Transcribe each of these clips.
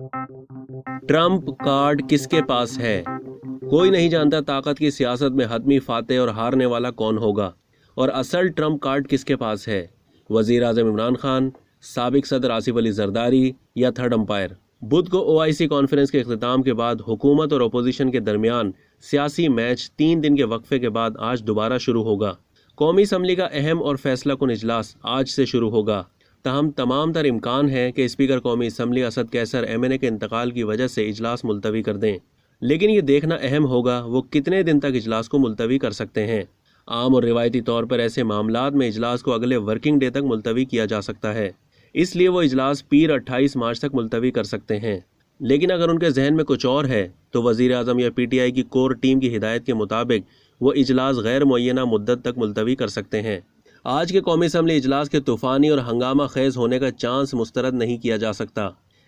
Trump card किसके पास है? कोई नहीं जानता ताकत की सियासत में हतमी फातेह और हारने वाला कौन होगा, और असल ट्रम्प कार्ड किसके पास है? वजीर आजम इमरान खान, साबिक सदर आसिफ अली जरदारी या थर्ड अंपायर? बुध को OIC कॉन्फ्रेंस के इख्तिताम के बाद हुकूमत और अपोजिशन के दरमियान सियासी मैच 3 दिन के वक्फे के बाद आज दोबारा शुरू होगा। कौमी असम्बली का अहम और फैसला कुन इजलास आज से शुरू होगा। तहम तमाम तर इम्कान है कि स्पीकर कौमी असम्बली असद कैसर MNA के इंतकाल की वजह से इजलास मुलतवी कर दें, लेकिन ये देखना अहम होगा वो कितने दिन तक इजलास को मुलतवी कर सकते हैं। आम और रिवायती तौर पर ऐसे मामलात में इजलास को अगले वर्किंग डे तक मुलतवी किया जा सकता है, इसलिए वो इजलास पीर 28 मार्च तक मुलतवी कर सकते हैं। लेकिन अगर उनके जहन में कुछ और है तो वजीर आजम या PTI की कोर टीम की हिदायत के मुताबिक वो इजलास गैर मुअय्यना मुद्दत तक मुलतवी कर सकते हैं। आज के कौमी असम्बली इजलास के तूफ़ानी और हंगामा खेज होने का चांस मुस्तरद नहीं किया जा सकता।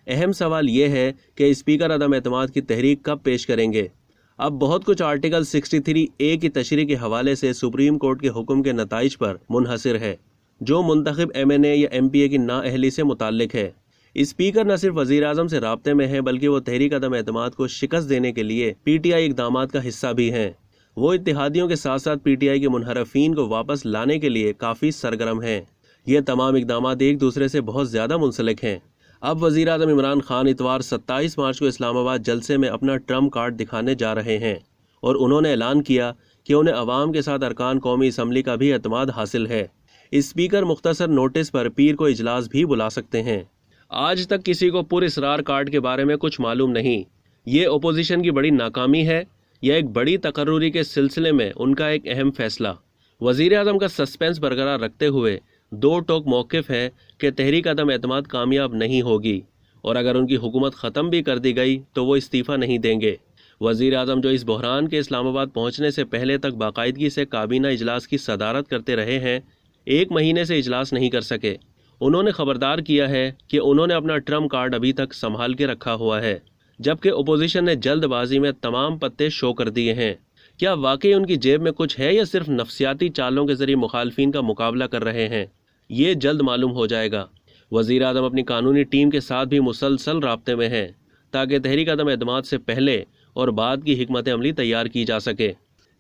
अहम सवाल यह है कि स्पीकर अदम एतमाद की तहरीक कब पेश करेंगे। अब बहुत कुछ आर्टिकल 63A की तशरीह के हवाले से सुप्रीम कोर्ट के हुक्म के नताइज पर मुनहसर है, जो मुंतखब MNA या MPA की नाअहली से मुताल्लिक है। स्पीकर न सिर्फ वजीर आजम से राब्ते में है, बल्कि वो तहरीक अदम एतमाद को शिकस्त देने के लिए PTI इकदामात का हिस्सा भी हैं। वो इत्तेहादियों के साथ साथ PTI के मुनहरफीन को वापस लाने के लिए काफ़ी सरगर्म हैं। ये तमाम इकदामात एक दूसरे से बहुत ज़्यादा मुंसलिक हैं। अब वज़ीर आज़म इमरान खान इतवार 27 मार्च को इस्लामाबाद जलसे में अपना ट्रम्प कार्ड दिखाने जा रहे हैं, और उन्होंने ऐलान किया कि उन्हें अवाम के साथ अरकान कौमी असम्बली का भी एतमाद हासिल है। स्पीकर मुख्तसर नोटिस पर पीर को इजलास भी बुला सकते हैं। आज तक किसी को पुरस्रार कार्ड के बारे में कुछ मालूम नहीं। ये अपोजिशन की बड़ी नाकामी है या एक बड़ी तकर्रुरी के सिलसिले में उनका एक अहम फैसला। वज़ीर आज़म का सस्पेंस बरकरार रखते हुए दो टोक मौक़िफ़ है कि तहरीक अदम एतमाद कामयाब नहीं होगी, और अगर उनकी हुकूमत ख़त्म भी कर दी गई तो वो इस्तीफ़ा नहीं देंगे। वज़ीर आज़म जो इस बहरान के इस्लामाबाद पहुँचने से पहले तक बाकायदगी से काबीना इजलास की सदारत करते रहे हैं, 1 महीने से इजलास नहीं कर सके। उन्होंने ख़बरदार किया है कि उन्होंने अपना ट्रम्प कार्ड अभी तक संभाल के रखा हुआ है, जबकि अपोजिशन ने जल्दबाजी में तमाम पत्ते शो कर दिए हैं। क्या वाकई उनकी जेब में कुछ है या सिर्फ नफसियाती चालों के ज़रिए मुखालफिन का मुकाबला कर रहे हैं? ये जल्द मालूम हो जाएगा। वज़ीर आज़म अपनी कानूनी टीम के साथ भी मुसलसल राब्ते में हैं, ताकि तहरीक अदम एतमाद से पहले और बाद की हिकमत अमली तैयार की जा सके।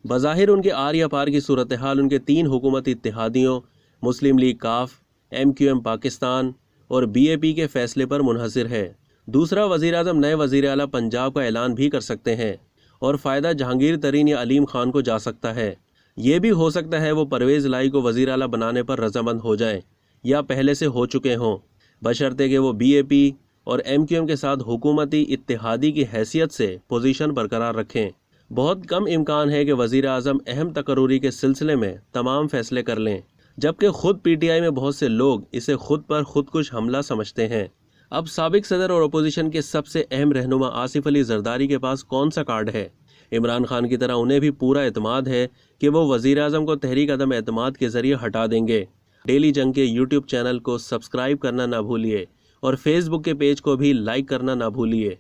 बज़ाहिर उनके आर या पार की सूरत हाल उनके 3 हुकूमती इत्तेहादियों मुस्लिम लीग काफ, MQM पाकिस्तान और BAP के फैसले पर मुनहसर है। दूसरा, वज़ीर आज़म नए वज़ीर आला पंजाब का ऐलान भी कर सकते हैं, और फ़ायदा जहांगीर तरीन या अलीम खान को जा सकता है। ये भी हो सकता है वो परवेज़ लाई को वज़ीर आला बनाने पर रज़ामंद हो जाएं या पहले से हो चुके हों, बशर्ते कि वो BAP और MQM के साथ हुकूमती इत्तेहादी की हैसियत से पोजीशन बरकरार रखें। बहुत कम इम्कान है कि वज़ीर आज़म अहम तकर्रुरी के सिलसिले में तमाम फ़ैसले कर लें, जबकि ख़ुद PTI में बहुत से लोग इसे खुद पर खुदकुश हमला समझते हैं। अब साबिक सदर और अपोजिशन के सबसे अहम रहनुमा आसिफ अली जरदारी के पास कौन सा कार्ड है? इमरान खान की तरह उन्हें भी पूरा एतमाद है कि वो वज़ीर आज़म को तहरीक अदम एतमाद के ज़रिए हटा देंगे। डेली जंग के YouTube चैनल को सब्सक्राइब करना ना भूलिए, और फेसबुक के पेज को भी लाइक करना ना भूलिए।